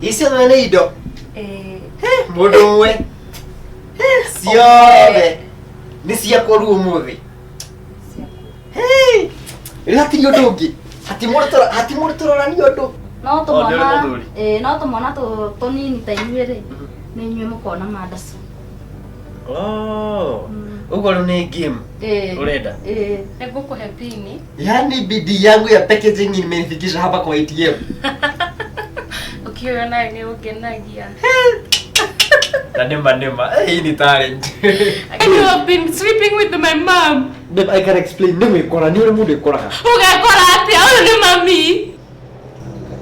Icio nĩ indo. Mũndũ we. Ciothe. Nĩ ciakwa rĩu ũmũthĩ. Hatirĩ ũndũ ũngĩ. Hatimũrĩ tũrorani ũndũ. No tũmwana tũnini ta inyuĩ rĩ, nĩ inyuĩ mũkona mandacu. Ũguo rĩu nĩ game urenda? Nĩngũkũhe pini. Yaani bidii yangu ya packaging imenifikisha hapa kwa ATM. Ukiona ni ukenagia. Nema. Hii ni talent. You have been sleeping with my mom. Babe, I can explain. Nĩmwe kora ni uri mundu ikoraga. Ugakora atia? Uyu ni mami.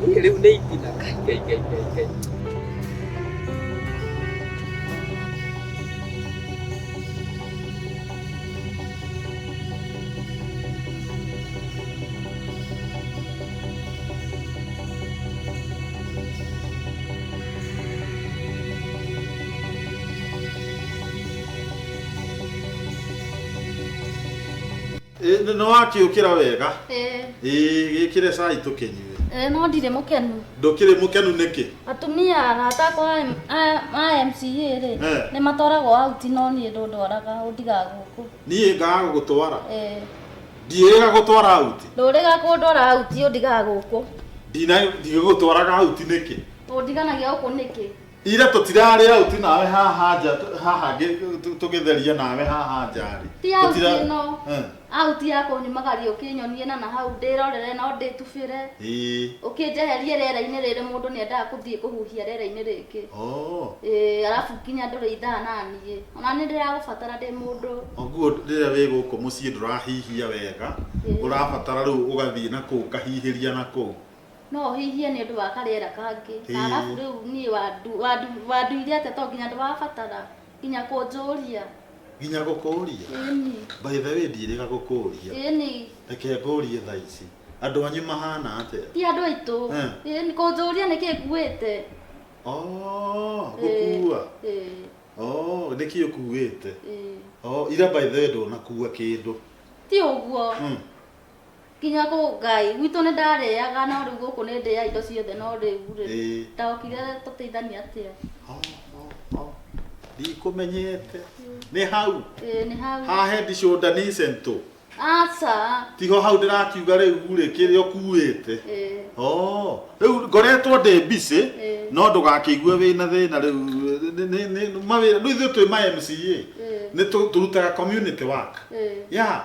Rĩu nĩ itina kai. No akiukira wega gikire cai tukinyue no ndire mukenu ndukire mukenu niki atumia arata kwa MCA ri ni matoragwo out no ni ndondwaraga undiga guku nie ngaga gutwara ndiega gutwara out nduriga kundwara out undiga guku ndige gutwaraga out niki undiganagia guku niki ira tutirari out nawe haha nja haha tugitheria nawe haha njari tutira no out yako ni magari ukinyonie na hau ndirorere no nditubire ukinjeherie rera-ini riri mundu ni endaga kuthie kuhuhia rera-ini riki arafu kinya nduri ithaa nanie ona ni ndiragubatara ndi mundu oguo rira wi guku mucii ndurahihia wega urabatara riu ugathie na kuu kahihiria na kuu no hihie ni ndu wa kariera kangi arafu riu ni wandu iria te to nginya ndwabatara nginya kunjuria nginya gukuria by the way ndirega gukuria reke ngurie thaa ici andu anyu mahana atia ti andu aitu ni kunjuria niki nguite gukua niki ukuite ira by the way ndunakua kindu ti uguo kinya ko ngai gwitu ni ndareaga no riu guku ni ndia indo ciothe no riu ri ndokire tuteithania atia ndikumenyete ni hau ni hau hahe ndicunda ni sento aca tiho hau ndirakiuga riu ri kiria ukuite riu ngoretwo ndi busy no ndugakiigue wina thina riu ni mawira riu ithuĩ twĩ ma MCA ni turutaga community work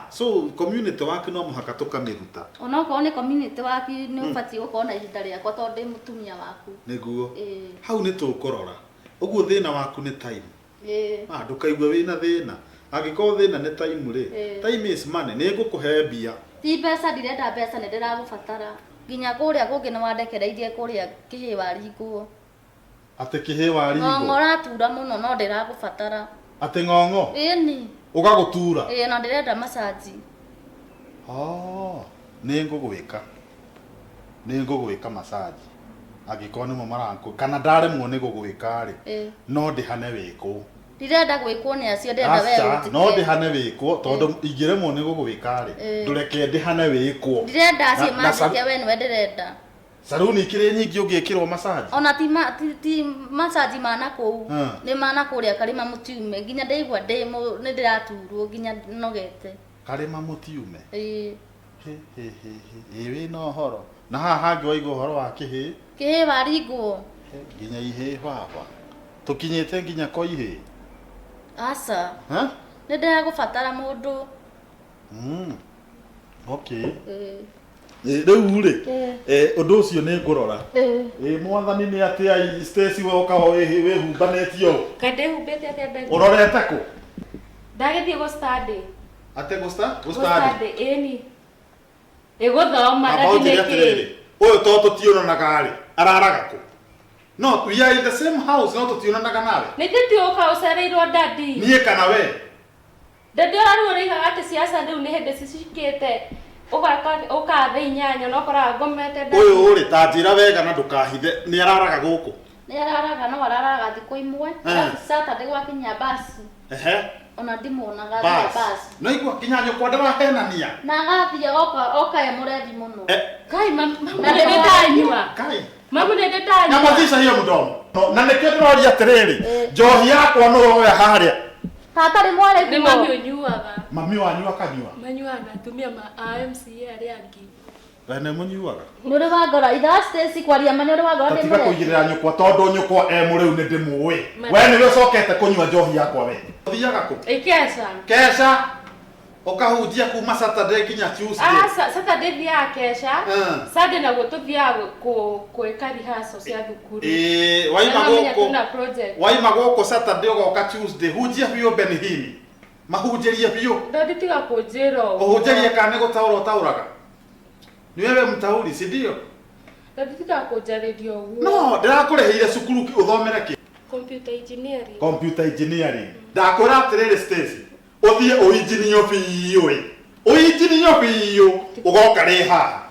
so community work no muhaka tukamiruta ona ko ni community work ni ubati gukorwo na ihinda riakwa tondu ndi mutumia waku niguo hau ni tukurora uguo thina waku ni time ndukaigue wina thina angikorwo thina ni time ri time is money ni ngukuhe mbia ti mbeca ndirenda mbeca ni ndiragubatara nginya kuria kungi ni wandekereirie kuria kihi waringwo ate kihi waringwo ng'oratura muno no ndiragubatara ate ng'ong'o ni ugagutura na ndirenda masaji ni ngugwika masaji angikorwo ni mo maranku kana ndaremwo ni gugwika ri no ndihane wikwo ndirenda gwikwo ni acio ndenda wewe no ndihane wikwo tondu ingiremwo ni gugwika ri ndureke ndihane wikwo ndirenda acio mandike we niwe ndirenda saruni ikire nyingi ungikirwo masaji ona ti masaji mana kuu ni mana kuria karima mutiume nginya ndaigua ni ndiraturwo nginya nogete karima mutiume wi no horo na haha hangi waigua horo wa kihi waringwo nginya ihe baba tukinyite nginya ko ihe aca ni ndiragubatara mundu okay riu ri undu ucio ni ngurora mwathani ni atia Stacy woka ho wihumbanetio kande humbete atia ndagi urorete ku ndagithie go study ate go study ni guthoma ndakineki uyu to tutionanaga ri araraga ku no we are in the same house no tutionanaga nawe ni titioka ucereirwo dadi nie kana we dadi araru uriga ati ciaca riu ni hindi cicikite uka inyanya no kora ngomete dadi uyu uri ta njira wega na ndukahithe ni araraga guku ni araraga no araraga thiko imwe Saturday gwakinya basi ona ndimuonaga basi no igua kinyanyo kwa ndarahenania na agathie oka murethi muno kai mama ndagitanyua kai Mama nende tanya. Nyamazisha hiyo mdomo. Na nikĩroria atĩrĩrĩ, njohi yakwa no oya harĩa. Tata rĩ mware Nĩ mami ũnyuaga. Mami wanyu akanyua. Manyuaga atumia a MCA arĩa angĩ. Wene mũnyuaga. Nũrĩ wangora itha Stacy kwaria manya nũrĩ wangora Tatiga kũigĩrĩra nyũkwa tondũ nyũkwa mũrĩu nĩ ndĩmũĩ. We nĩwe ũcokete kũnyua njohi yakwa we. Ũthiaga kũ? Keca. Keca. Ukahunjia kuma Saturday kinya Tuesday. Saturday thia Keca. Sunday naguo tuthiaga kwĩka rehearsal cia thukuru. Waima gũkũ Saturday ũgoka Tuesday. Hunjia biũ Benihini. Mahunjĩrie biũ. Ndatiga kũnjĩra ũguo. Ũhunjĩrie kana nĩ gũtaũra ũtaũraga. Ni wewe mtauri, si ndio? Ndatiga kũnjarĩria ũguo. No, ndĩrakũrĩhĩire cukuru ũthomere kĩ? Computer engineering. Computer engineering. Ndakwĩra atĩrĩrĩ Stacy. Uthie uinjinio biũ. Uinjinio biũ. Ugoka rĩ haha.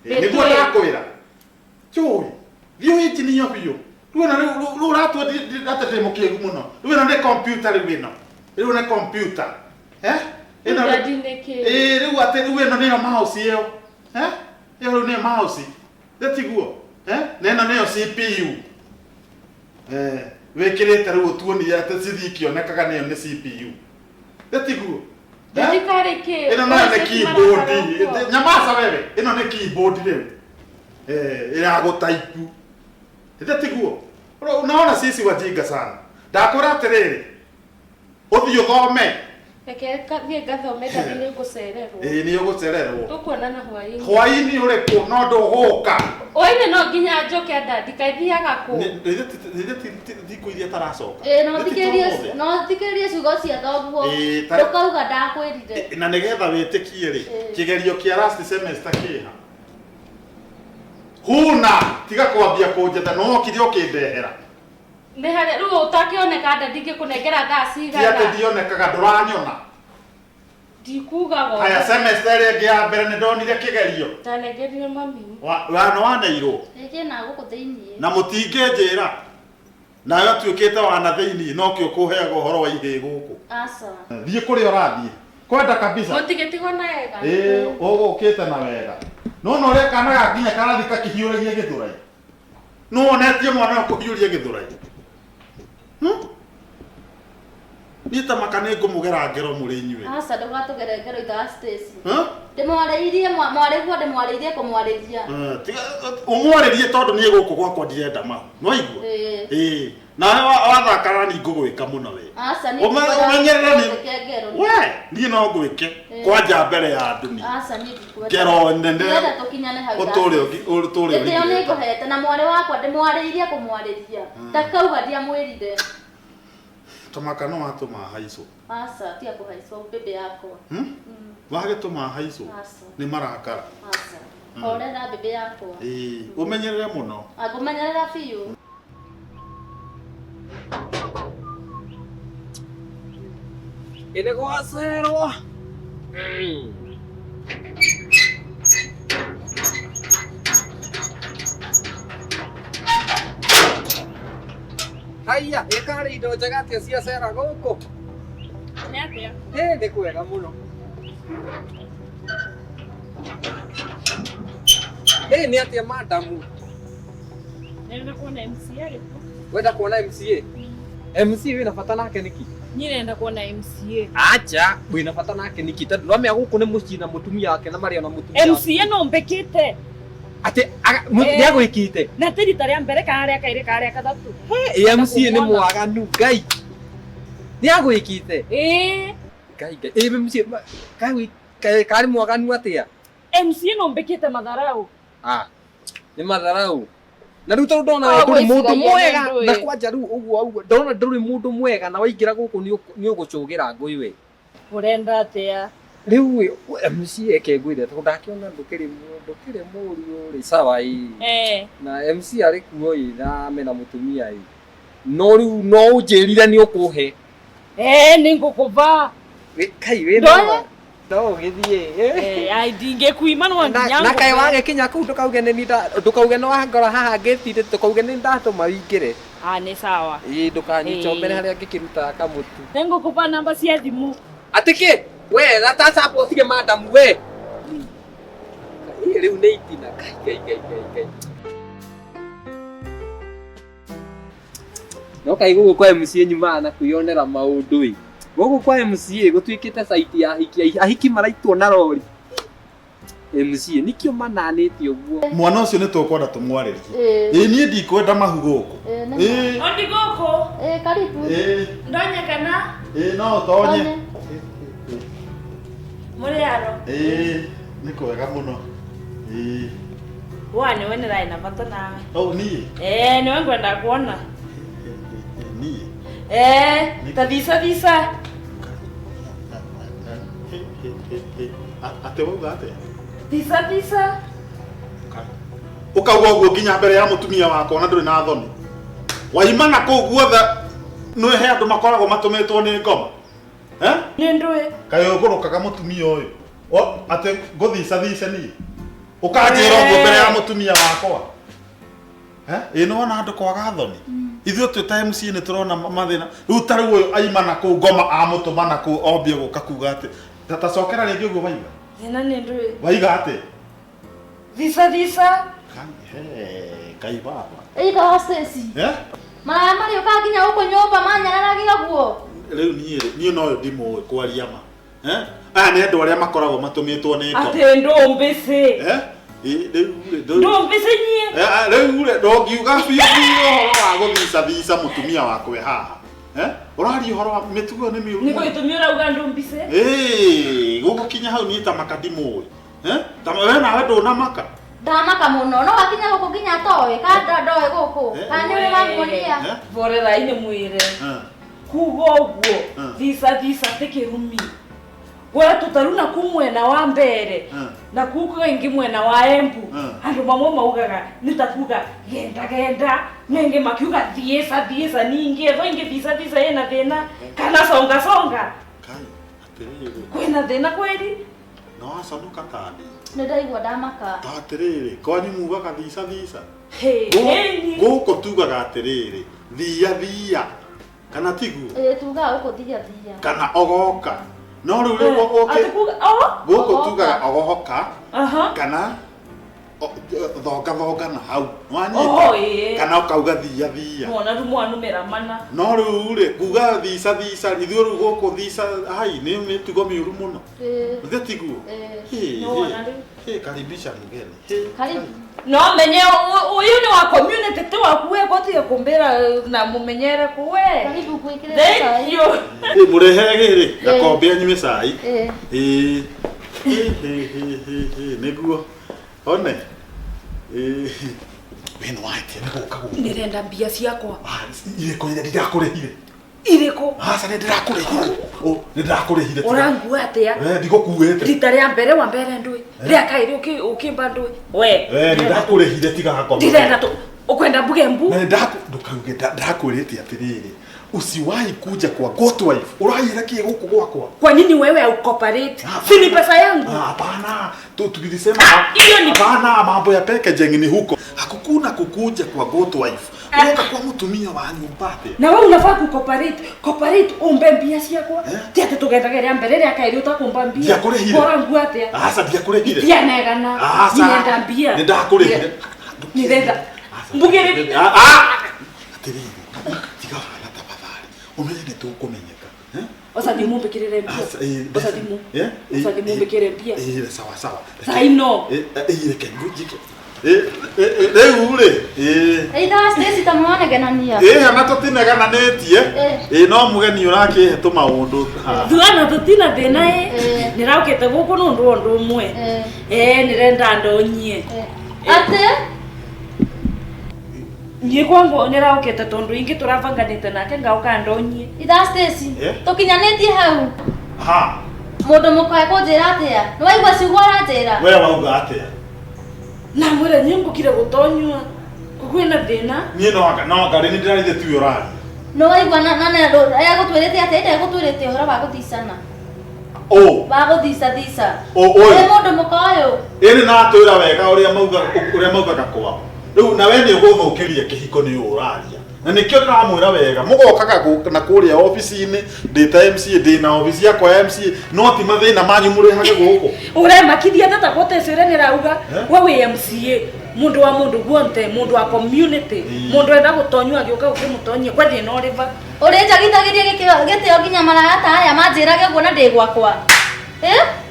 Nĩguo ndakwĩra. Cũĩ. Thiĩ uinjinio biũ. Rĩu na rĩu ratũ ndĩ mũkĩgu mũno. Rĩu na nĩ computer rĩu ĩno. Rĩu nĩ computer. Ĩno rĩu atĩ rĩu ĩno nĩyo mouse ĩyo. Ĩyo rĩu nĩ mouse. Ndetiguo. Na ĩno nĩyo CPU. Wĩkĩrĩte rĩu tuonire atĩ cithikionekaga nĩyo nĩ CPU. Ndetiguo. Ndikareke. Ĩno nayo nĩ keyboard. Nyamaca wewe. Ĩno nĩ keyboard rĩu. Ĩra gũtaipu. Ndetiguo. Unaona sisi wajinga sana. Ndakwĩra atĩrĩrĩ. Ũthiĩ ũthome. Reke thiĩ ngathome nĩ ngũcererwo. Nĩ ũgũcererwo. Tũkuonana hwaĩ-inĩ. Hwaĩ-inĩ ũrĩkũ no ndũgũka. Oine no nginya njoke ndandikaithiaga kũ. Thikũ iria taracoka. No thikĩrĩrie ciugo cia thoguo. Ndũkauga ndakwĩrire. Na nĩgetha wĩtĩkie rĩ, kĩgerio kĩa last semester kĩha. Huna tiga kwambia kũnjetha no kĩrĩa ũkĩndehera. Nĩ harĩa rĩu ũtakĩoneka ndingĩkũnengera thaa cigana. Ti atĩ ndionekaga ndũranyona. Ndikugaga. Haya semester ĩngĩ ya mbere nĩ ndonire kĩgerio. Ndanengerio mami. Waneirwo. Rĩngĩ na gũkũ thĩinĩ. Na mũtingĩnjĩra. Nawe tuĩkĩte wana thĩinĩ no kĩo kũheaga ũhoro wa ihĩ gũkũ. Aca. Thiĩ kũrĩa ũrathiĩ. Kwenda kabisa. Mũtigĩtigwo na wega. Ũgũkĩte na wega. No ũrĩa kana gakinya karathi kakĩhiũragia gĩthũrai. No onetie mwana kũhiũria gĩthũrai. Niĩ ta makane ngũmũgera ngero mũrĩ inyuĩ. Aca ndũgatũgere ngero itha Stacy. Ndĩmwarĩirie mwarĩguo ndĩmwarĩirie kũmwarĩria. Ũmwarĩrie tondũ niĩ gũkũ gwakwa ndirenda ma. No igua. Na wathakara ni ngũgwĩka mũno we. Aca nĩ ũmenyerere ni. We, niĩ no ngwĩke kwanja mbere ya andũ ni. Aca nĩ ngwĩka. Ngero nene. Ndĩrenda tũkinyane hau. Ũtũũre. Ĩtĩo nĩ ngũhete na mwarĩ wakwa ndĩmwarĩirie kũmwarĩria. Ndakauga ndiamwĩrire. Tamakano watũma haicwo. Aca tia kũhaicwo bebe yakwa. Wagĩtũma haicwo. Nĩ marakara. Aca. Horera bebe yakwa. Ũmenyerere mũno. Ngũmenyerera biũ. Ine gwacerwo. Haiya, ĩkarĩ indo njega atĩa cia cera gũkũ? Nĩ atĩa? Nĩ kwega mũno. Nĩ atĩa madamu? Nenda kuona MCA rĩku. Wenda kuona MCA? MCA wĩna bata nake nĩkĩ? Niĩ nenda kuona MCA. Acha, wĩna bata nake nĩkĩ? Tondũ nomĩa gũkũ nĩ mũciĩ na mũtumia wake na marĩ ona mũtumia. MCA no mbĩkĩte. Ati nĩagwĩkĩte. Na ti rita rĩa mbere kana rĩa kairĩ kana rĩa gatatũ. MCA nĩ mwaganu Ngai. Nĩagwĩkĩte. Ngai. MCA karĩ mwaganu atĩa? MCA no mbĩkĩte matharau. Nĩ matharau. Na rĩu tondũ ndona we ndũrĩ mũndũ mwega na kwanja rĩu ũguo ndona ndũrĩ mũndũ mwega na waingĩra gũkũ nĩ ũgũcũgĩra ngũi we. Ũrenda atĩa? Rĩu MCA ekengwĩre tondũ ndakĩona ndũkĩrĩ mũru rĩ sawa ĩ. Na MCA arĩ kuo ĩ na mena mũtumia ĩ. No rĩu no ũnjĩrire nĩ ũkũhe. Nĩ ngũkũva. Kai wĩna no gĩthiĩ. Ai ndingĩkuima no nginya. Na kaĩ wagĩkinya kũu ndũkauge no wangora haha ngĩtire ndũkauge nĩ ndatũma wingĩre. Nĩ sawa. Ndũkanyicomere harĩa ngĩkĩruta kamũtu. Nĩ ngũkũva namba cia thimũ. Atĩ kĩ? We gata support ge madam we. Rĩu nĩ itina kai. No kai gugu kwa MCA nyuma na kuyonera maundu i. Gugu kwa MCA gutuikite site ya ahiki maraitwo na rori. MCA nikio mananĩtie ũguo. Mwana ũcio nĩ tũkwenda tũmwarĩrie. Niĩ ndikwenda mahu gũkũ. Ondi gũkũ? Karibu. Ndonye kana? No ũtonye. Mũrĩ aro? Nĩ kwega mũno. Wani we nĩraĩ na bata nawe. Niĩ? Nĩwe ngwenda kuona. Niĩ? Ta visa. Atĩ wauga atĩa? Visa. Ukauga ũguo nginya mbere ya mũtumia wakwa na ndũrĩ na thoni. Waimana kũu guothe nĩ he andũ makoragwo matũmĩtwo nĩ ngoma. Nĩ ndũĩ. Kaĩ ũgũrũkaga mũtumia ũyũ. Atĩ ngũthica niĩ. Ũkanjĩra ũguo mbere ya mũtumia wakwa. Nĩ wona andũ kwaga thoni. Ithuĩ twĩ ta MC nĩ tũrona mathĩna. Rĩu ta rĩu ũyũ aimana kũu ngoma amũtũma na kũu ombie gũka kuga atĩ tatacokera rĩngĩ ũguo waiga. Nĩ ndũĩ. Waiga atĩ? Visa. Kai baba. Ika wa Stacy. Maya Mario ka nginya huko nyumba manyararagia guo. Rĩu niĩ no ndimũĩ kwaria ma. Aya nĩ andũ arĩa makoragwo matũmĩtwo nĩ ngoma. Atĩ ndũmbĩcĩ. Ndũmbĩcĩ nyie. Rĩu ndongiuga biũ ũhoro wa gũthica mũtumia wakwe haha. Ũraria ũhoro wa mĩtugo nĩ mĩũru. Nĩ gũgĩtũmia ũrauga ndũmbĩcĩ? Gũgũkinya hau niĩ ta maka ndimũĩ. Ta we nawe ndũnamaka. Ndamaka muno no wakinya guku nginya towe ka ndoe guku kana ni wamuonia vorera-inĩ mwĩre kuga ũguo visa tĩkĩrumi gwa tũtaruna ku mwena wa mbere na kuko ingi mwena wa Embu andũ mamwe maugaga nĩ ta kuga genda nenge makiuga thiesa ningi etho ingi visa ina thĩna kana songa kai atĩrĩrĩ kwĩna thĩna kweli no aconoka tani nĩ ndaigua ndamaka atĩrĩrĩ kwanyu mugaga thica gũkũ tugaga atĩrĩrĩ thia kana tiguo tugaga gũkũ thia kana ogoka no rĩu gũkũ tugaga ogoka kana thonga na hau wanyita kana ukauga thia mwana numera mana no rĩu rĩ kuga thica ithuĩ rĩu gũkũ thica hai nĩ mĩtugo mĩũru mũno ũthe tiguo karibisha mgeni karibu no menye uyu ni wa community tu wakuwe gotie kumbira na mumenyere kuwe karibu kuikire thank you murehere gĩrĩ gakombe anyue cai nĩguo one wĩno waĩtia nĩgũka gũkũ nĩrenda mbia ciakwa irĩkũ ndĩrakũrĩhire irĩkũ aca nĩndĩrakũrĩhire ũrangua atĩa ndigũkuĩte rita rĩa mbere wa mbere ndũĩ rĩa kaĩrĩ ũkĩmba ndũĩ we nĩndakũrĩhire tigaga kombe ndirenda ũkwenda mbuge mbu ndũkauge ndakwĩrĩte atĩrĩrĩ usiwahi kuja kwa goat wife uraira kie huko gwakwa kwa nini wewe ucooperate si ni pesa yangu hapana tukisema hiyo ni hapana mambo ya packaging ni huko hakukuna kukuja kwa goat wife unaenda kwa mtumia wa nyumbate na wewe unafaa cooperate umbe mbia ciakwa ti ati tugendageria mbere ria kairi utakumba mbia bora ngua atia asa ndiakurehire tia negana nenda mbia nindakurehire nirenda mbugire atiri umenye tukumenyeka osa ndimumbikirire mbia osa ndimumbikire mbia sawa sai no reke ngujike rĩu rĩ eitha Stacy tamwanegania ana tũtinegananĩtie no mũgeni ũrakĩhe tũmaũndũ thuana tũtina thĩna nĩraũkĩte gũkũ nũndũ ũndũ ũmwe nĩrenda ndonyie atĩ niĩ kwangu nĩraũkĩte tondũ ingĩ tũrabanganĩte nake ngauka ndonyie eitha Stacy tũkinyanĩtie hau ha mũndũ mũkae kũnjĩra atĩa nĩwaigua ciugo aranjĩra we wauga atĩa na mwĩre niĩ ngũkire gũtonyua kwĩna thĩna niĩ no ngarĩ nĩndĩrarĩthĩ tiwe ũraria nĩwaigua na egũtwĩrĩte atĩa ndegũtwĩrĩte ũhoro wa gũthicana wa gũthica mũndũ mũka ũyũ ĩnĩ natwĩra wega ũrĩa maugaga kwao rĩu nawe nĩ ũgũthũkĩria kĩhiko nĩ ũraria na nĩkĩo ndĩramwĩra wega mũgokaga na kũrĩa ofici-inĩ ndĩ ta MCA ndĩ na ofici yakwa ya MCA no ti mathĩna manyu mũrĩhage gũkũ ũremakithia tata gũtecere nĩrauga we wĩ MCA mundu wa mundu guonte mundu wa community mundu enda gutonywa agioka ukimutonyia kwa thina uriva uri njagithagirie gitio nginya marata aya manjirage guona ndi gwakwa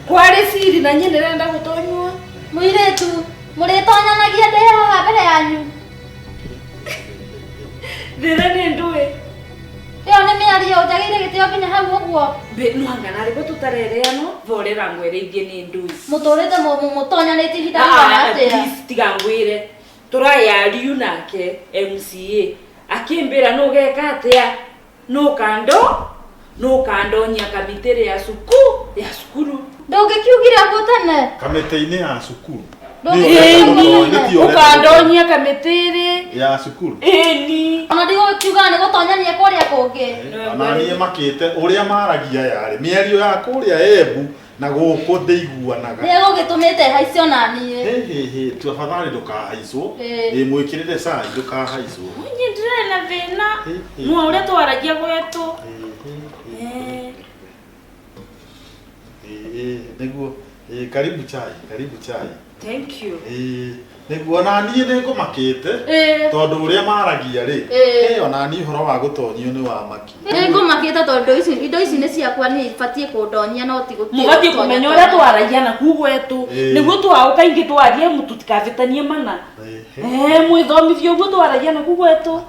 kwari siri na nyine ndenda gutonywa muiretu muritonyanagia ndi haha mbere yanyu ndira ni ndui iyo ni miario njagire gitio nginya hau uguo nwanga nari gututarereano vorera ngwere ingi ni ndui muturite mutonyaniti hitanga atia tigangwire turayariu nake MCA akimbira nugeka atia nukandonyia kamitiri ya sukuru ndungikiugire agutane kamite-ini ya sukuru ukandonyia kamitiri ya sukuru ona ndigukiuga ni gutonyania kuria kungi ona nie makite uria maragia yari miario ya kuria Embu na guku ndeiguanaga ni gugitumite haicio nanie tu afadhali ndukahaicwo mwikirire cai ndukahaicwo nye ndire na thina nwa uria twaragia gwetu niguo karibu chai thank you niguo na nie ningumakite tondu uria maragia ri ona nie horo wa gutonyio ni wa maki ningumakite tondu indo ici ni ciakwa ni ibatie kundonyia no ti gutia mugatie kumenya uria twaragia na kugwetu niguo twauka ingi twarie mututikavitanie mana mwithomithio guo twaragia na kugwetu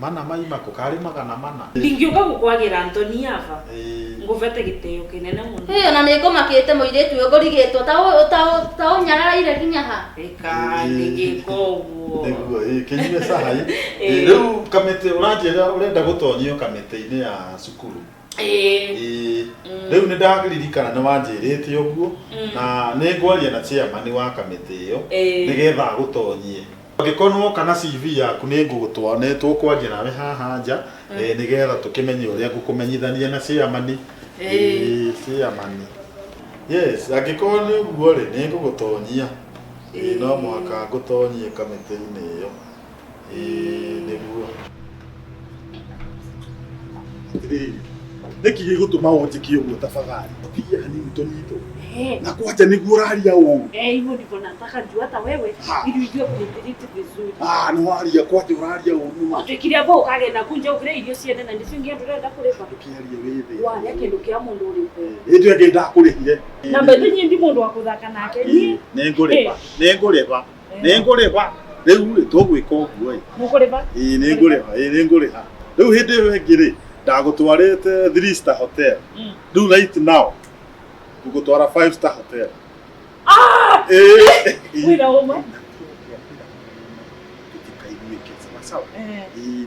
mana maima kukari magana mana ndingiuka gukwagira Anthony ava nguvete giteo kinene muno ona ningumakite muiretu uyu ngurigitwo ta unyararaire nginya ha eka ndigikoguo niguo kinyume cai riu kamite uranjira urenda gutonyio kamite-ini ya sukuru riu ni ndagiririkana ni wanjirite uguo na ningwaria na chairman wa kamite iyo nigetha gutonyie Gikonwo kana CV yaku ni ngugutwa ne tukwanjia nawe haha nja nigetha tukimenye uria ngukumenyithania na chairman chairman yes agikorwo ni uguo ri ni ngugutonyia no muhaka ngutonyie kamite-ini iyo niguo niki gigutuma wonjiki uguo tafadhali pia hanini tonyito na kwacha niguo uraria u hivyo ndivyo nataka njua hata wewe ili ujue kulitriti vizuri no waria kwacha uraria u numa tukiria bo kagenda kunja ukire irio ciene na ndicingia ndurenda kuriva tukiaria withi waria kindu kia mundu uri ndio ngenda kurihire na mbete nyindi mundu wa kuthaka nake ni ninguriva riu ri tugwika uguo mukuriva ninguriva riu hindi iyo ingiri ndagutwarite 3-star hotel do right now gugutwara 5-star hotel wira umwe tutikaiguike sawa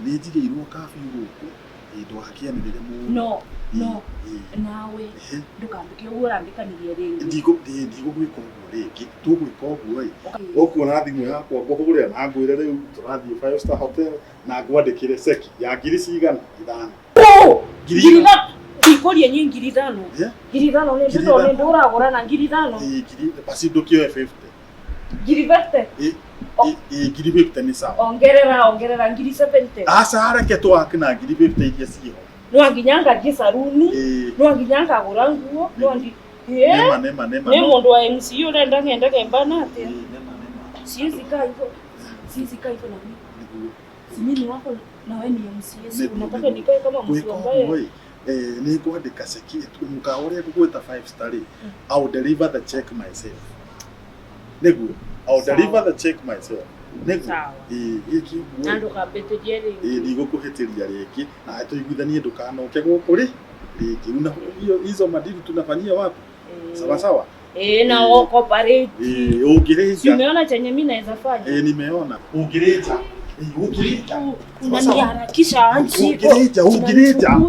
ni njigirwo kafi guku ndwakianirire mu no nawe ndukambike urambikanirie ringi ndigo gwika uguo ringi tugwika uguo ukuona thimu yakwa ngugurira na ngwire riu turathie 5-star hotel na ngwandikire seki ya ngiri cigana 5 ngiri ikoria nyingiri 5 ngiri 5 ni ndo uragura na ngiri 5 ngiri basi ndukio 50 ngiri 50 ngiri 50 ni sawa ongerera ngiri 70 asara ke twakina ngiri 50 iria ciho no nginyanga gisaruni no nginyanga gura nguo no ndi nema ni mundu wa MCU urenda ngenda kembana atia siwezi kaa hivyo na mimi wako na wewe ni MCS unataka nikae kama mtu ambaye ni kuandika seki mkaore kukweta 5-star I'll deliver the check myself niguo I'll deliver the check myself niguo iki nando kabete jeri ndigo kuhetiria riki na tuiguithanie ndukanoke guku ri riki una hizo madili tunafanyia wapi sawa na cooperate ungireja umeona chenye mimi naweza fanya nimeona ungireja unaniharakisha anchi ungireja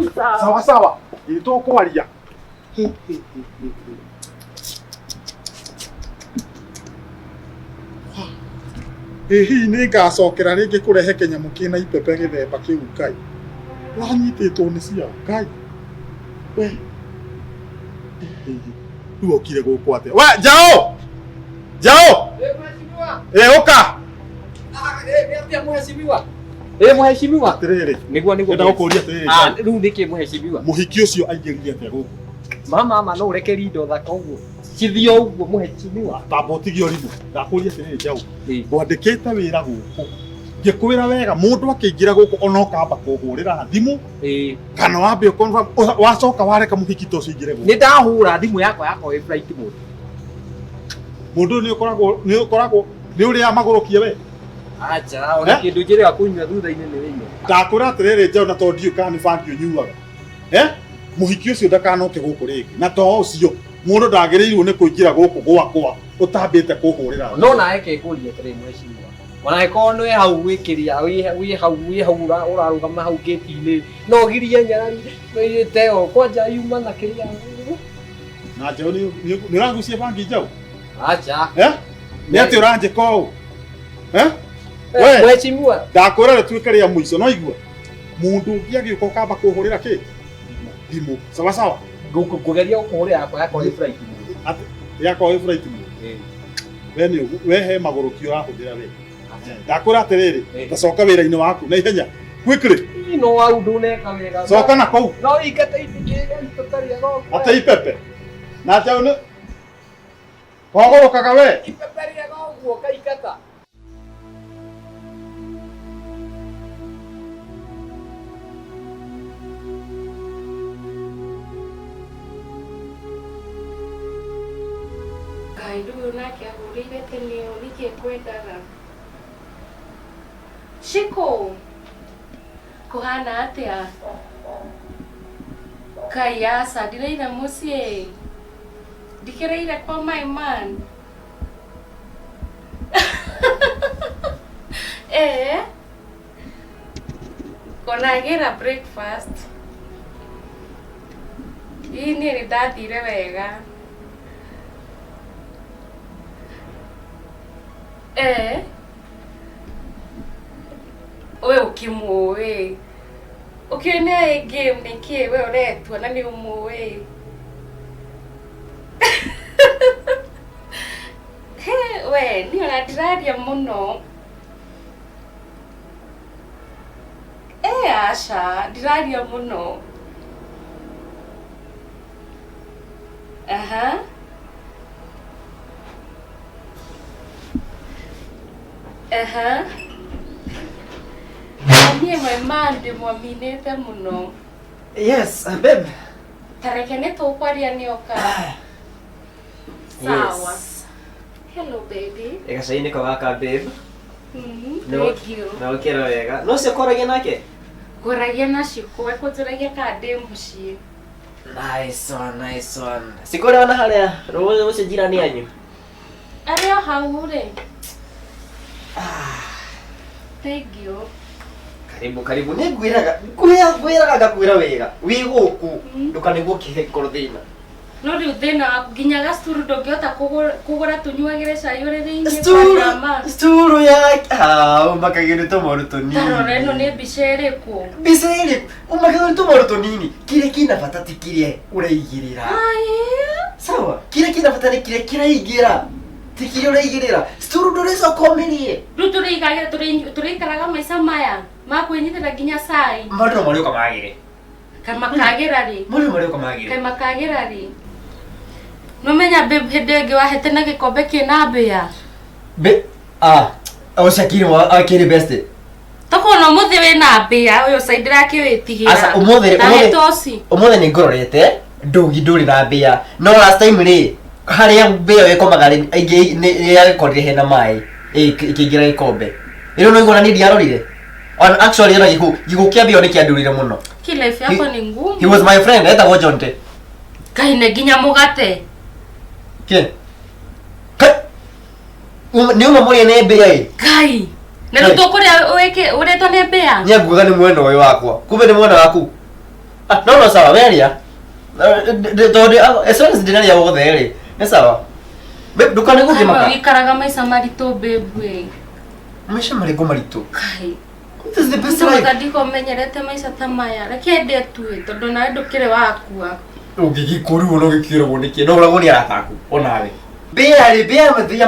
sawa ili tukwaria hihi ni ngacokera ringi kurehe kinyamu kina ipepe githemba kiu Ngai wanyititwo ni cia Ngai we tu okire guku atia we jao oka muheshimiwa atiriri niguo ndenda gukuria atiriri riu niki muheshimiwa muhiki ucio aingirire atia guku mama no urekeri indo thaka uguo Chithio uguo muheshimiwa. Tamba utigio rimu. Ndakuria tiriri njau. Ngwandikite wira guku. Ngikwira wega mundu akiingira guku ona kamba kuhurira thimu. Kana wambe confirm wacoka wareka muhiki to cingire guku. Ni ndahura thimu yakwa ĩ flight mode. Mundu ni ukoragwo ni uri amagurukie we. Acha ona kindu njire akunywa thutha-ini ni wĩnyua. Ndakwira atiriri njau na to ndiu kana bangi unyuaga. Muhiki ucio ndakanoke guku ringi na to ucio mundu ndagiriirwo ni kuingira guku gwakwa utambite kuhurira. No nae kekuria tiri mweciria. Ona iko no hau wikiria wi hau urarugama hau gate-ini no girie nyarari wĩte o kwanja yuma na kiria. Na njau ni rangucia bangi njau. Acha. Ni ati uranjika ũũ? Mweciria. Ndakwira rĩtuĩke rĩa mũico no igua. Mundu ũngĩ agĩũka kamba kuhurira ki? Thimũ. Sawa sawa. Ngugeria kuhurira yakwa ĩ flight mode. Ati yakwa ĩ flight mode. We ni wehe magurukio ũrahũthĩra we. Ndakwira atiriri tacoka wĩra-inĩ waku na ihenya. Quickly. No au nduneka wega. Coka na kũu. No ikata itikĩria itataria go. Ata ipepe. Na njau nĩ wagũrũkaga we. Ipeperia go guo kaikata. Ndugu nake ahurire tene nike kwendaga Shiko kuhana atia Kayasa ndireire mucie ndikireire kwa my man konagira breakfast ini ni ndathire wega we ukimuoe ukiona game nikie we uretwa na ni umuoe we ni unadiraria muno asha diraria muno niĩ mwe ndĩmwaminĩte mũno. Yes, babe. Tareke nĩtũkwaria nĩoka. Sawa. Hello baby. Gacainĩ ko gaka babe. Thank you. Na ũkĩra wega. No cio koragia nake? Ngoragia nacio kwe kũnjũragia kana ndĩ mũciĩ. Nice one. Sikore wana harĩa rũciũ jirani yanyu. Arĩ o hau rĩ. Thank you. Karibu ni ngwiraga ngakwira wega wi guku ndukaniguo kihekoro thina no riu thina waku nginya gacuru ndũngĩhota kũgũra tũnyuagĩre cai ũrĩ thĩinĩ sturu ya umakagĩre tũmaru tũnini tarora ĩno nĩ mbica ĩrĩkũ umakagĩre tũmaru tũnini kĩrĩa kĩna bata ti kĩrĩa ũraigĩrĩra sawa kĩrĩa kĩna bata nĩ kĩrĩa kĩraingĩra ti kĩrĩa ũraigĩrĩra sturu ndũrĩcoka ũmĩrĩe rĩu tũrĩikaraga maica maya makwĩnyitĩra nginya cai maũndũ no marĩũka magĩre kamakagĩra rĩ maũndũ marĩũka magĩre kamakagĩra rĩ nũmenya babe hĩndĩ ĩngĩ wahete na gĩkombe kĩna mbĩa akĩrĩ best tũkona ũmũthĩ wĩna mbĩa ũyũ cai ndĩrakĩwĩtigĩra ũmũthĩ nĩ ngororete ndũrĩ na mbĩa no last time rĩ harĩa mbĩa ĩkomaga aingĩ nĩ yagĩkorire hena maĩ ĩkĩingĩra gĩkombe ĩno no igona nĩ ndiarorire actually ĩno gĩkuũ kĩa mbĩa nĩ kĩandurire mũno life yako ni ngumu. He was my friend etagwo Jonte kaine nginya mũgate nĩ uma mũrĩe nĩ mbĩa ĩ Ngai na rĩu tũkũrĩa ũretwo nĩ mbĩa nĩ nguga nĩ mwena ũyũ wakwa kumbe nĩ mwena waku no sawa weria tondũ as long as ndĩnaria wothe rĩ nĩ sawa ndũkanĩguo kĩmaka wĩikaraga maica maritũ babe we maica marĩkũ maritũ Ngai this is the best life ndikomenyerete maica ta maya reke ndetue tondũ nawe ndũkĩrĩ wakua ũngĩgĩkũrwo no gĩkĩragwo nĩkĩ no ũragwo nĩ arataku onawe they are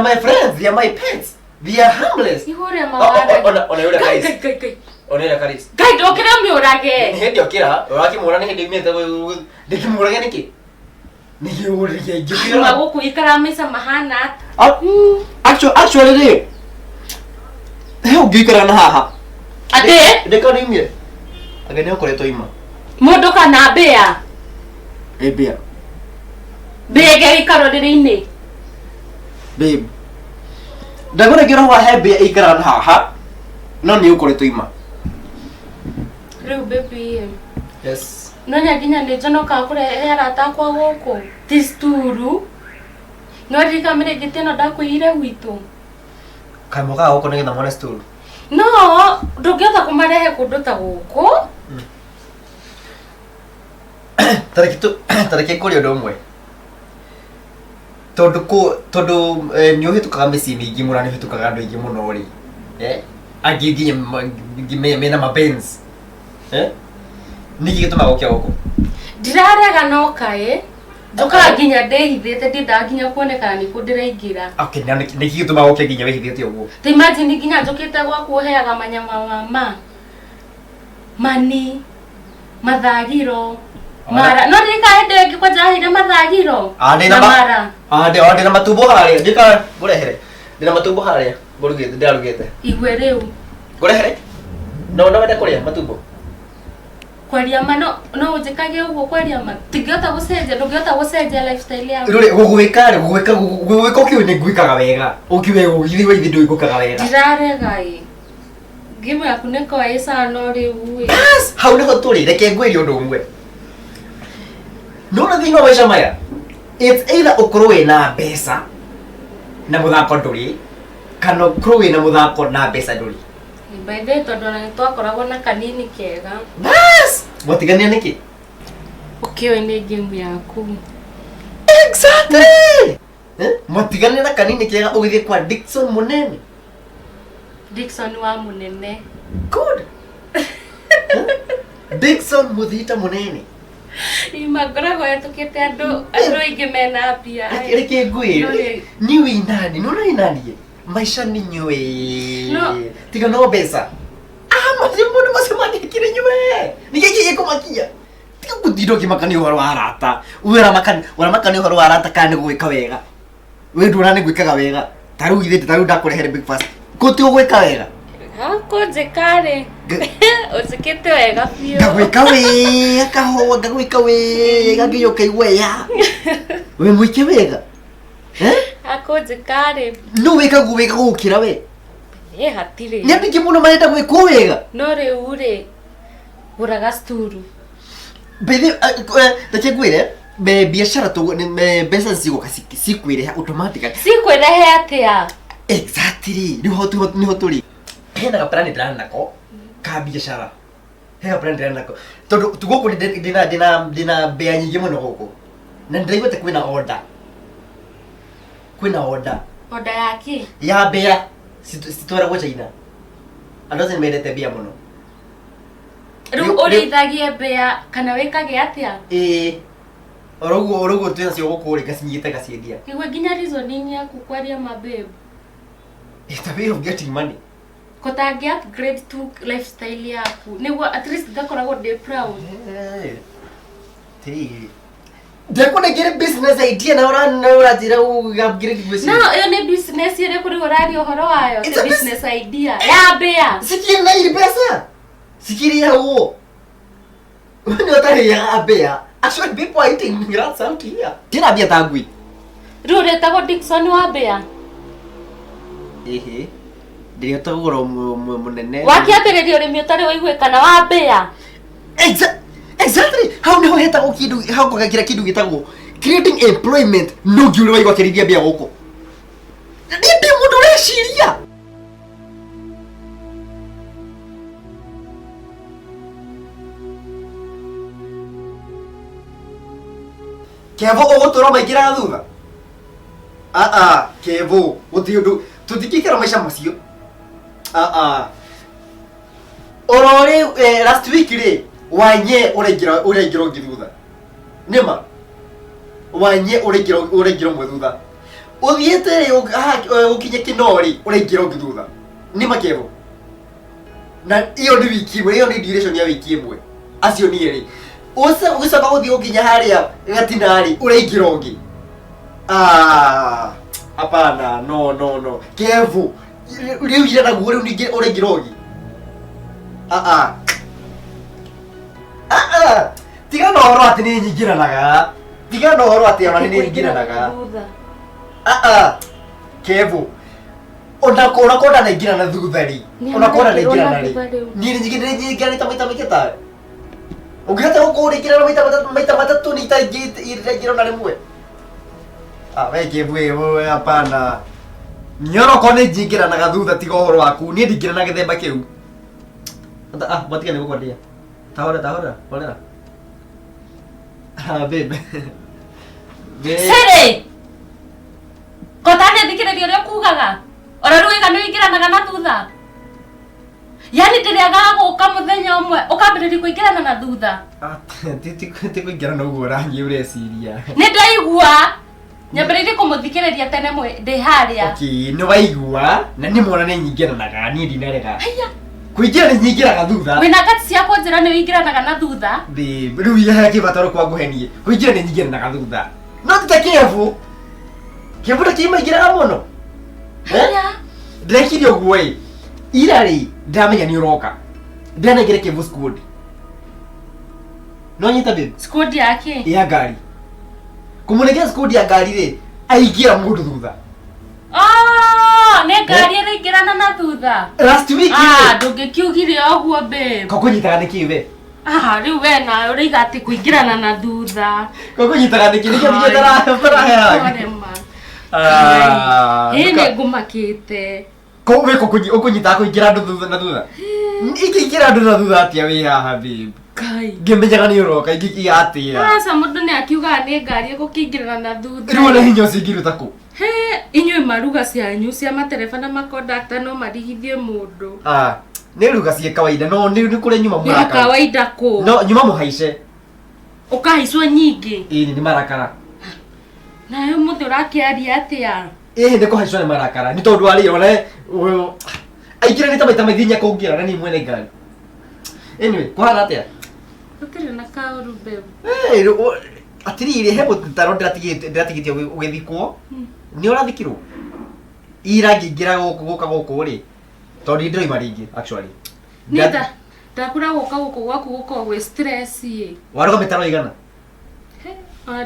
my friends they are my pets they are harmless ihũrĩa mawara ona yũrĩa kais Ngai ona yũrĩa kais Ngai ndũkĩra mĩũrage nĩ hĩndĩ okĩra wakĩmũra nĩ hĩndĩ umĩte ndĩkĩmũrage nĩkĩ Nige uriye Ngikwira. Maguku ikara mesa mahana. Actually ri. Heo ngikara na haha. Ate? Ndeka nimire. Agene ukoretwo ima. Mundu kana mbea? Mbea. Mbea ikaro riri-ini. Babe. Ndagora ngira wa he mbea ikara na haha. No ni ukoretwo ima. Riu baby. Yes. No nyaginya ni njonoka kurehe arata kwa guku. Tisturu. No rikamire giteno ndakwire gwitu. Kaimoga guku ni getha mwana stool. No, ndũngĩhota kũmarehe kũndũ ta gũkũ. Tareke kũrĩ ũndũ ũmwe. Tondũ nĩ ũhĩtũkaga mĩciĩ mĩingĩ mũno, nĩ ũhĩtũkaga andũ aingĩ mũno rĩ. Angĩ nginya mena mabenz. Nĩkĩ gĩtũmaga ũkĩa gũkũ? Ndirarega no kaĩ. Njokaga nginya ndĩhithĩte ndiendaga nginya kuonekana nĩkuo ndĩraingĩra. Okay, nĩkĩ gĩtũmaga ũkĩa nginya wĩhithĩte ũguo? Ta imagine nginya njũkĩte gwaku ũheaga manyama mani mathagiro mara no ndikaende ngĩ kwanja hire mathagiro na mara ndĩna matumbo harĩa ndĩka ngũrehere ndĩna matumbo harĩa ngũrugĩte ndĩrarugĩte igwe rĩu ngũrehere no wende kũrĩa matumbo kwaria ma no ũnjĩkage ũguo kwaria ma tingĩhota gũcenjia ndũngĩhota gũcenjia lifestyle yaku rĩu gũgwĩka ũkĩũĩ nĩ ngwĩkaga wega ũkĩwe ũgithiĩ wa ithuĩ ndũĩkũkaga wega ndirarega Gimu yaku niko no rĩu yes hau nĩho tũrĩ reke ngwĩrie ũndũ ũmwe no thĩinĩ wa maica maya it's either ũkorwo wĩna mbeca na mũthako ndũrĩ kana ũkorwo wĩna mũthako na mbeca ndũrĩ by the way tondũ na nĩtwakoragwo na kanini kega yes mũtigania nĩkĩ ũkĩũĩ nĩ game yaku exactly mũtigania na kanini kega ũgĩthiĩ kwa Dickson Mũnene Dickson wa Mũnene good Dickson Mũthita Mũnene imagoragwo yetũkĩte andũ aingĩ mena mbia reke ngwĩre nĩ wĩnani no nĩnanie maisha ni nyue no tiga no mbeca mũndũ macio mangĩkire nyue nĩkĩĩ gĩkũmakia tiga gũtinda ũkĩmakania ũhoro wa arata ũramakania ũhoro wa arata kana nĩ gwĩka wega we ndũrona nĩ gwĩkaga wega ta rĩu githĩ ta rĩu ndakũrehere breakfast gũtĩ ũgwĩka wega kũnjĩkarĩ ũnjĩkĩte wega biũ ngagwĩka wega kahũa ngagwĩka wega nginya ũkaigua ya we mwĩke wega akũnjĩkarĩ no wĩkaguo wega gũkĩra we hatirĩ nĩ andũ aingĩ mũno marenda gwĩkwo wega no rĩu rĩ gũraga sturu reke ngwĩre biacara mbeca cigũka cikwĩreha automatically cikwĩrehe atĩa exactly niho tũrĩ hena gaplan ndĩrarĩ nako ka biacara he gaplan ndĩrarĩ nako tondũ gũkũ ndĩna mbea nyingĩ mũno gũkũ na ndĩraiguĩte kwĩna order yaki ya mbea citwaragwo China andũ acio nĩmendete mbia mũno rĩu ũrĩithagie mbea kana wĩkage atĩa oroguo twĩnacio gũkũ rĩ ngacinyita ngaciendia kĩgwe nginya reasoning yaku kwaria mababe it's a way of getting money kotangi upgrade to lifestyle yaku nĩguo at least ngakoragwo ndĩ proud ndekũnengere business idea na ũranjĩra upgrade business no ĩyo nĩ business ĩrĩkũ rĩu ũraria ũhoro wayo the business idea ya mbea sikiri na iri pesa sikiri ya uo nĩ ũtarĩaga mbea actually people are eating grass out here tena mbia ta ngui rĩu ũrĩtagwo Dickson wa mbea ndĩretagwo Mũnene wakĩambĩrĩria ũrĩmi ũtarĩ waiguĩkana wa mbea exactly how nĩho hetagwo kĩndũ hau kũgakĩra kĩndũ gĩtagwo creating employment no ngiũrĩ waigua kĩrĩithia mbia gũkũ ndĩ mũndũ ũreciria Kevo ũgũtũra maingĩra thutha Kevo gũtirĩ ũndũ tũtingĩikara maica macio orore last week rĩ Wanye ũraingĩra ũngĩ thutha nĩma Wanye ũraingĩra ũmwe thutha ũthiĩte ũkinye Kĩnori ũraingĩra ũngĩ thutha nĩma Kevo na iyo nĩ wiki ĩmwe iyo nĩ duration ya wiki ĩmwe acio nĩ erĩ Usa ugicoka guthii gukinya haria gatinari uraingira ungi. Hapana, no. Kevu. Riu ira naguo riu ningi uraingira ungi. Tiga no horo ati ni nyingiranaga. Tiga no horo ati ona ni nyingiranaga. Kevu. Ona kona na ingira na thuthari. Ona kona na ingira na ri. Ni nyingira ni tamita miketa. Ugihata gukuringira na maita matatu ni iringira na rimwe. We Kevu we hapana. Nyoro kona ingira na gathutha tiga horo waku. Ni ndingira na githemba kiu. Batika ni gukwendia. Tahora. Babe. Sere! Kotane thikiriria uria kugaga. Ora ruiga ni ingiranaga na thutha. Yani ndiriaga guka muthenya umwe ukambiriria kuingirana na thutha. Ti kuingirana uguo rangi ureciria. Ni ndaigua. Nyambiririe kumuthikiriria tene mwe ndi haria. Okay, ni waigua na ni mwana ni nyingiranaga ni ndinarega. Haya. Kuingira ni nyingiraga thutha. Wina gati cia kunjira ni wingiranaga na thutha. Riu ya kibataro kwa nguhenie. Kuingira ni nyingiranaga thutha. No tutakevu. Kevu ndakima ingiraga muno. Ndekire uguo ira ri ndamenya ni uroka. Ndanegere Kevu squad. No nyita babe. Squad yake ya gari. Kumunegera squad ya gari ri aigira mundu thutha. Ne gari ri ingirana na thutha. Last week. Ndungikiugire oguo babe. Kokunyitaga ni kiwe. Riu we na uriga ati kuingirana na thutha. Kokunyitaga ni kiwe bara. Hene ngumakite. Kowe ukunyita kuingira andu thutha na thutha. Ikiingira andu na thutha atia wi haha babe. Kai. Ngimenyaga ni uroka ikikia atia. Mundu ni akiuga ni ngari gukingirana na thutha. Riu na hinya ucingiruta ku. Inyuĩ maruga cianyu cia matereba na makondakta no marigithie mundu. Ni ruga cie kawaida no ni kure nyuma murakara. Ni kawaida ku. No nyuma muhaice. Ukahaicwo nyingi. Ni marakara. Nayo muthe urakiaria atia? Ni kuhaicwo ni marakara. Ni tondu ari ona aigira ni tamaita maithinya kungira na ni mwene ngari. Anyway, kuhana atia? Ukire na kauru babe. Atiriri he mutaro ndiratigite ugithikwo. Ni urathikirwo. Ira ngingira guku ri. Tondu ndirima ringi actually. Nita ndakura guka gwaku guko gwe stress ye. Waruga mitaro igana?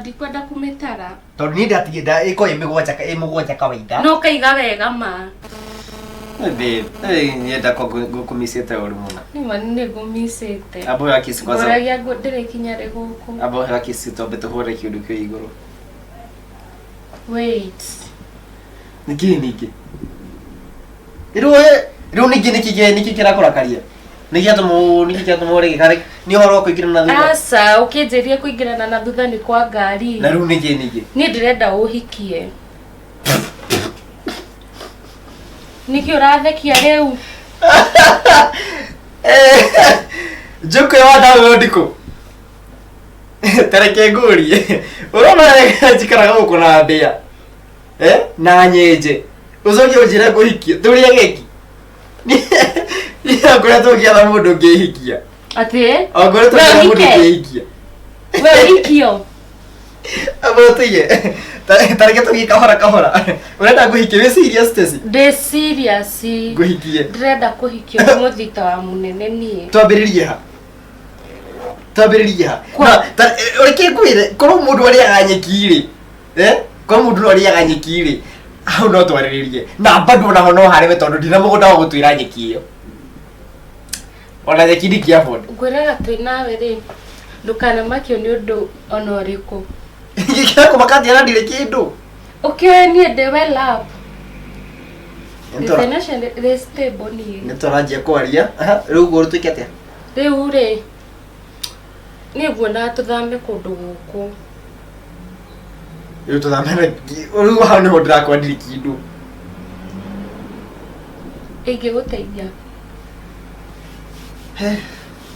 Ndikwenda kumitara. Tondu ni ndatigida iko imugwanja kawaida. No kaiga wega ma. Babe, nienda gukumisite uri muna. Ni mani ni gumisite. Abo yakisi kwanza. Ngoragia ndire kinyare guku. Abo yakisi to beto hore kiundu kyo iguru. Wait. Niki. Riu niki kira kurakaria. Niki atumu ri gikari ni horo kuingirana na thutha. Asa, ukinjiria kuingirana na thutha ni kwa ngari. Na riu niki. Ni ndirenda uhikie. Niki urathekia riu. Joko ya dawe ndiko. Tareke nguri. Urona njikaraga guku na mbia. Na nyenje. Ucoke unjire nguhikia. Turia geki. Ni akora tukiatha mundu ngihikia. Ati? Akora tukiatha mundu ngihikia. We hikio. Abo tuye. Tareke tukikahora kahora. Urenda nguhikia we serious tesi? De serious. Nguhikie. Ndirenda kuhikio muthita wa munene nie. Twambiririe ha. Na ureke kwire korwo mundu ari aganyekiri. Korwo mundu ari aganyekiri. Au no twariririe. Na bado na hono harebe tondu ndina mugunda wa gutwira nyeki iyo. Ona nyeki ndi afford. Ngwiraga twinawe ri. Ndukana makio ni undu ona uriku. Ngikira kumakati ana ndire kindu. Okay, ni develop. International stable ni. Nitoranjia kwaria. Riu guru twike atia? Riu ri. Ni nguona tuthame kundu guku. Riu tuthamena. Riu hau ni ndira kwa ndiri kindu. Ingiguteithia.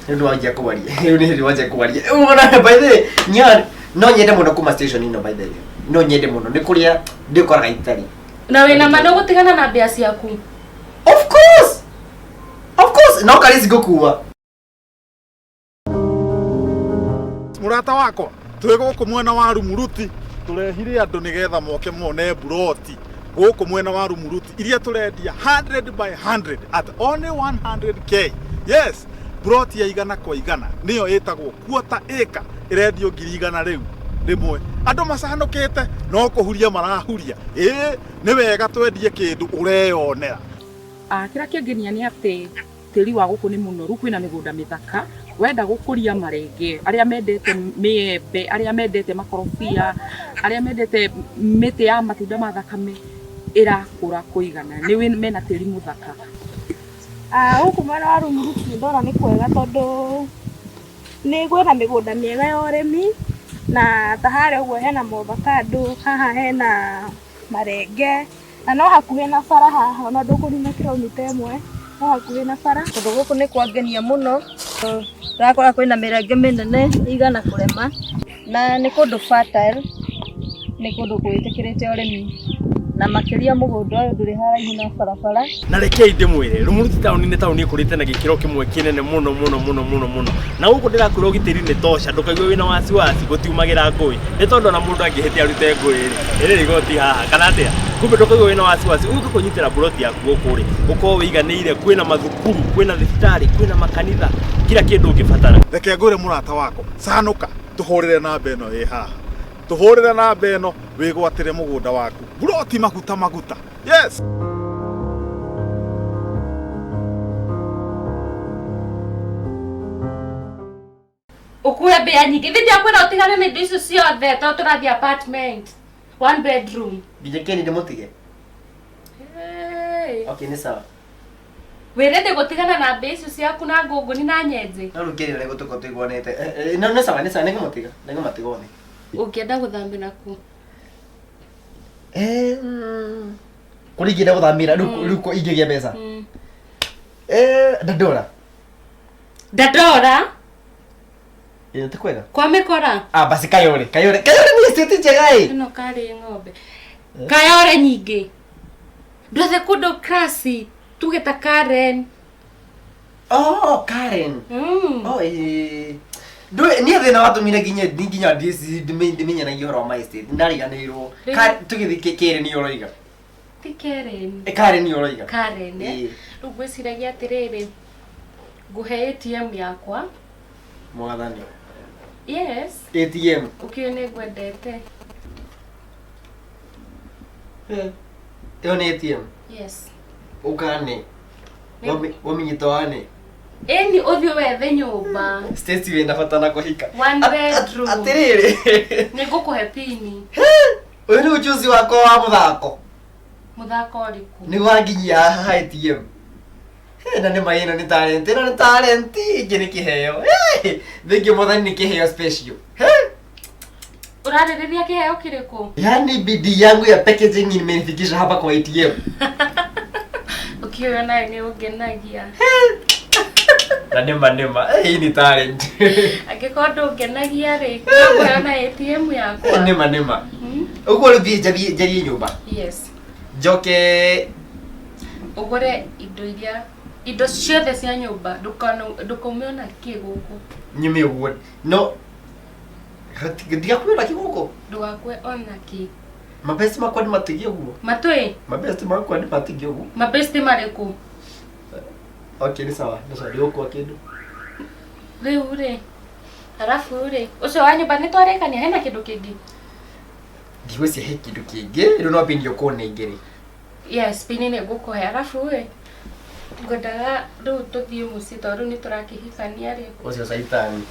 Ndio waje kwaria. Ndio waje kwaria. Unaona by the way, nyari no nyende muno kuma station ino by the way. No nyende muno ni kuria ndikoraga itari. Na wena mano gutigana na mbia ciaku. Of course. No kali zigokuwa. murata wakwa twiguku mwena wa Rumuruti turehire andu nigetha moke mone buroti guku mwena wa Rumuruti iria turendia 100 by 100 at only 100k. Yes, buroti ya igana kwa igana niyo itagwo quarter acre irendio 100,000 riu rimwe. Andu macanukite no kuhuria marahuria ni wega twendie kindu ureyonera. Kira kingenia ni ati tiri wa guku ni munoru, kwina migunda mithaka, wenda gukuria marenge, aria mendete miembe, aria mendete makorobia, aria mendete miti ya matunda ma thakame irakura kuigana ni mena tiri muthaka. Huku mwena wa Rumuruti ndona ni kwega tondu ni gwina migunda miega ya urimi, na tahare uguo hena avocado, haha hena marenge, na no hakuhe na bara haha, ona ndukurima kilomita imwe no hakuhe na bara. Tondu guku ni kwangenia muno, rakora kwina mirenge minene igana kurema, na ni kundu fertile, ni kundu kwitikirite urimi, na makiria mugunda uyu nduri haraihu na barabara. Na rekei ndimwire Rumuruti town ni town ikurite na gikiro kimwe kinene muno, na guku ndirakwira ugitiri ni tosha, ndukaigue wina wasiwasi gutiumagira ngui ni tondu na mundu angihite arute ngui iri rigoti haha kana atia. Kumbe ndukaigue wina wasiwasi uyu kunyitira buroti yaku guku ri uko wiganiire, kwina mathukuru, kwina thibitari, kwina makanitha, kila kindu ungibatara. Reke ngure murata wako canuka tuhurire namba ino ii haha, tuhurire namba ino wigwatire mugunda waku buroti maguta. Yes. Ukue bea nyingi thithi akwira utigane na indo icio ciothe to turathi apartment 1 bedroom. Gijekeni ndimutige. Okay, ni sawa. Wirende gutigana na mbe icio ciaku na ngunguni na nyenje. No rukiri rego tuko tuigwanete. No sawa, ni sawa, ningumutiga one. Ukienda guthambia naku. Kurigire guthambira ruko ingigia mbeca. Dadora. Ite kwega. Kwa mekora. Basi kayore ni siti jegai. No kare ng'ombe. Kayore nyingi. Ndothe kundo krasi tugeta Karen. Karen. Ni thina watumire nginya ndimenya na ihoro ma estate ndariganirwo tugithi Karen ni oroiga. Ti Karen. Karen ni oroiga. Karen. Rugo siragia atiriri. Nguhe ATM yakwa. Mwathani. Yes. ATM. Ukione gwendete. Yo ni ATM. Yes. Ukane. Waminyitwane. Eni uthio wethe nyumba. Stacy wenda fatana kuhika. 1 bedroom. Atiriri. Nigukuhe pini. Uyu ni ujuzi wako wa muthako. Muthako uriku. Ni wanginyia ATM. Na ni maino ni talent. Ingini kiheo. Thank you Mwathani, ni kiheo special. Uraririria kiheo kiriku? Yani bidii yangu ya packaging imenifikisha hapa kwa ATM. Ukiona ni ugenagia. Nema. Hii ni talent. Agikondo ugenagia ri. Kuona ATM yako. Nema. Uko rubi jari nyumba. Yes. Joke ugure indo ciothe cia nyumba ndukomiona kiguku. Nyume uguo. No. Ndiga kwira kiguku. Ndugakwe ona ki. Mabesti makwa ni matigie uguo. Matwe. Mabesti makwa ni matigie uguo. Mabesti mariku. Okay, ni sawa. Ndio kwa kindu. Riu ri. Halafu ri. Ucio wa nyumba ni twarekania hena kindu kingi. Ndiwezi he kindu kingi. Ndio no pindio kone ingiri. Yes, pini ni ngukuhe. Halafu ri. Ngodaga riu tuthie muci tondu ni turakihikania ri. Ucio saitani.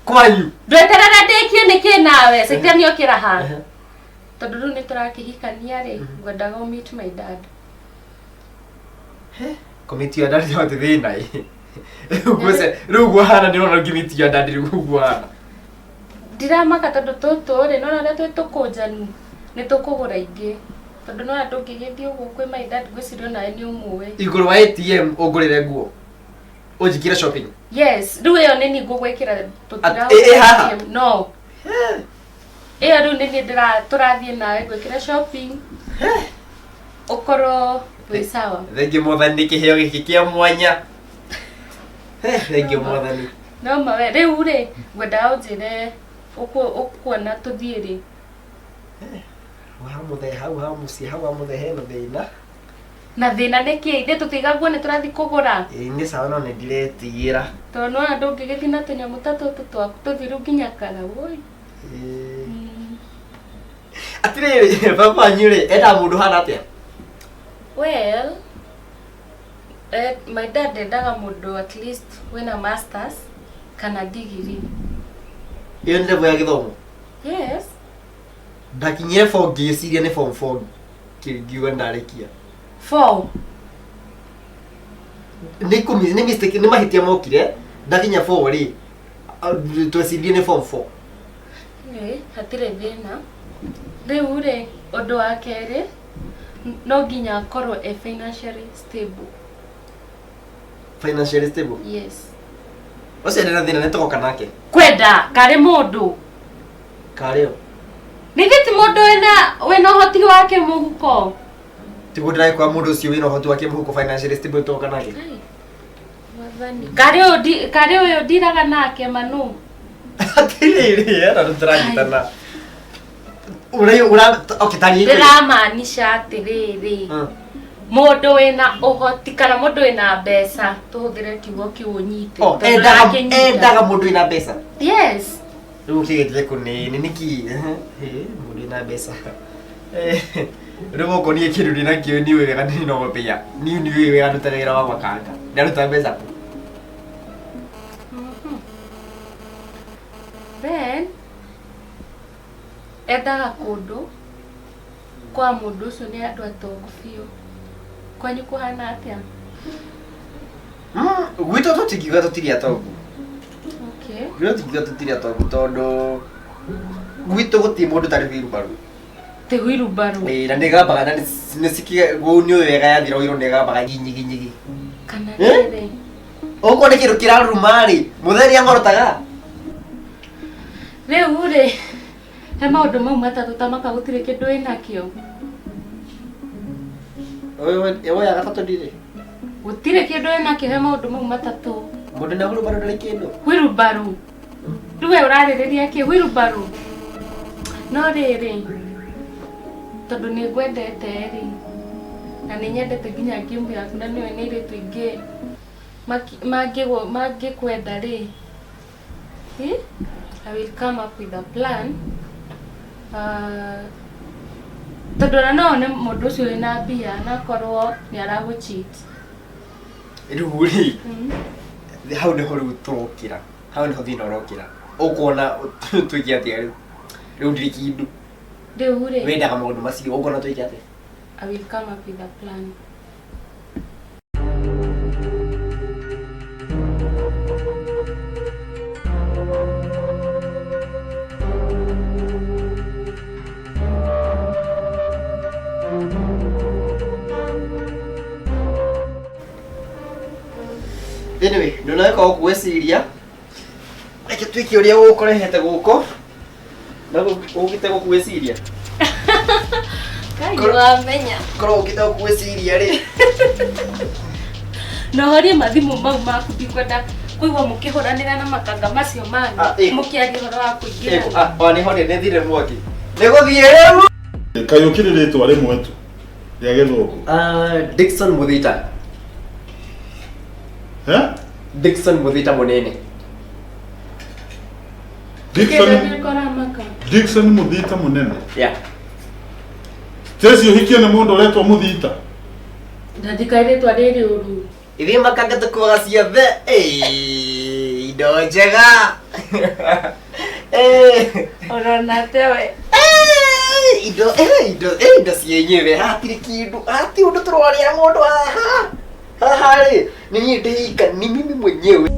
Kwanyu. Ndweterera ndikie niki nawe. Saitani okira ha. Tondu riu ni turakihikania ri. Ngodaga meet my dad. Komiti ya dadi yote thina hii. Rugu hana ndiro ngimiti ya dadi rugu hana. Ndiramaka tondu tutu ri nona ria twetukujanu ni tukugura ingi. Tondu nona ndungigithie uguo kwi my dad gwicirio nae ni umwe. Iguru wa ATM ugurire nguo. Ujikira shopping. Yes, riu iyo nini ngugwikira tutira. No. Iyo riu nini turathie nawe gwikira shopping. Ukoro wi sawa. Thank you Mwathani, kiheo giki kia mwanya. Thank you Mwathani. No mawe riu ri ngwenda unjire ukuona tuthie ri. Hau muthe hau muci hau amuthehe na thina. Na thina nä kä ithe tå tigagwo nä tå rathi kå gå ra nä sawa no nä ndiretigä ra tondå no andå ngä gä thiä na tå nyamå ta tå tå twaku tå thiru nginya Karagå atirä rä baba wanyu rä enda må ndå hana atä well my dad endaga må ndå at least wina masters kana degree ä yo nä revo ya gä thomo yes ndakinyire form ngä ciria nä form 4 ngiuga ndarä kia 4 nä mistake nä mahä tia mokire ndakinya 4 rä twecirie nä form 4 hatirä thä na rä u rä å ndå wa kerä no nginya akorwo financially stable. Financially stable? Yes. Wase ndena thina netoka nake. Kwenda kare mundu. Kareo. Nigiti mundu wena hoti wake muhuko. Tigo ndrai kwa mundu ucio wina hoti wake muhuko financially stable toka nake. Wathani. Kare uyo ndiraga nake manu. Atiri era ndiranyitana. Okay tani. Ndiramaanisha atiriri. Mundu wina uhoti kana mundu wina mbeca tuhuthire kiugo kiu unyite endaga mundu wina mbeca. Yes. Riu kigitire kunini niki mundu wina mbeca riu konie kindu ndina kio ni wega ni no gopia ni wega nutagira wa makanga ndaruta mbeca tu. Then endaga kundu kwa mundu ucio ni andu atongu biu. Kwanyu kuhana atia? Gwito tutikiuga tutiri atongu. Okay. Gwito tutikiuga tutiri atongu tondu gwito guti mundu tari wirubaru. Te wirubaru. Na ndigambaga na nisikie guni wega yathira wiro ndigambaga nyinyi. Kana rere. Oko ni kindu kiraruma ri mutheri angorotaga. Riu ri he maundu mau matatu tamaka gutire kindu inakio. Ewe ya gatatu ndire. Gutire kindu inakio he maundu mau matatu. Mundu na wirubaru ndari kindu. Wirubaru. Riwe uraririria ki wirubaru. No riri. Tondu ni ngwendete ri. Na ni nyendete nginya ngimbu yaku na niwe ni iritu ingi mangikwenda ri. I will come up with a plan. Tondu na no ne mundu ucio wina mbia na korwo ni aragu cheat. Riu ri. Hau ni horu turokira. Hau ni hothina urokira. Ukona tuikia atia riu. Riu ndiri kindu. Riu ri. Wendaga maundu macio ukona tuikia atia. I will come up with a plan. Anyway, ndoneka gukweciria reke twiki uria gukorehete guko na ugite gukweciria Kai wamenya korwo ugite gukweciria ri no horie mathimu mau maku ndikwenda kuigua mukihuranira na makanga macio manyu mukiaria horo wa kuingira ni horie ne thire mwaki ne guthie riu Kayukire ritwa rimwe tu ya githungu Dickson Muthita. Dickson Muthita munene. Dickson Muthita munene. Yeah. Tesi uhikie na mundu uretwa Muthita. Ndandikaire riri uru. Ithi makanga tukwaga ciothe indo njega. Orona tewe. Indo cienyewe hatiri kindu hati undu turwaria mundu haha ri ni ndika ni mimi mwenyewe.